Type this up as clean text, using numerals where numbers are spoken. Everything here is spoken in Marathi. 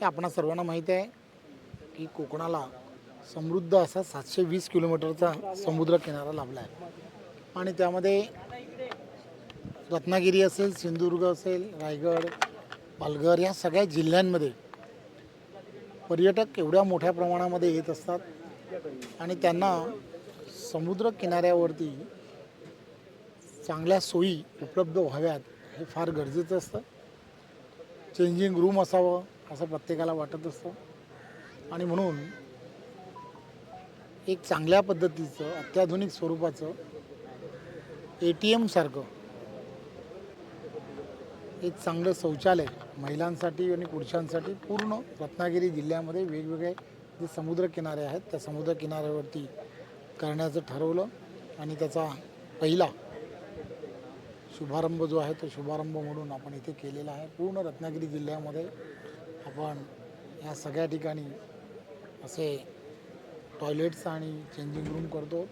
हे आपणा सर्वांना माहीत आहे की कोकणाला समृद्ध असा 720 किलोमीटरचा समुद्र किनारा लाभला आहे आणि त्यामध्ये रत्नागिरी असेल, सिंधुदुर्ग असेल, रायगड, पालघर या सगळ्या जिल्ह्यांमध्ये पर्यटक एवढ्या मोठ्या प्रमाणामध्ये येत असतात आणि त्यांना समुद्र किनाऱ्यावरती चांगल्या सोयी उपलब्ध व्हाव्यात हे फार गरजेचं असतं. चेंजिंग रूम असावं असं प्रत्येकाला वाटत असतं आणि म्हणून एक चांगल्या पद्धतीचं अत्याधुनिक स्वरूपाचं ATM सारखं एक चांगलं शौचालय महिलांसाठी आणि पुरुषांसाठी पूर्ण रत्नागिरी जिल्ह्यामध्ये वेगवेगळे जे समुद्रकिनारे आहेत त्या समुद्रकिनाऱ्यावरती करण्याचं ठरवलं आणि त्याचा पहिला शुभारंभ जो आहे तो शुभारंभ म्हणून आपण इथे केलेला आहे. पूर्ण रत्नागिरी जिल्ह्यामध्ये आपण या सगळ्या ठिकाणी असे टॉयलेट्स आणि चेंजिंग रूम करतो.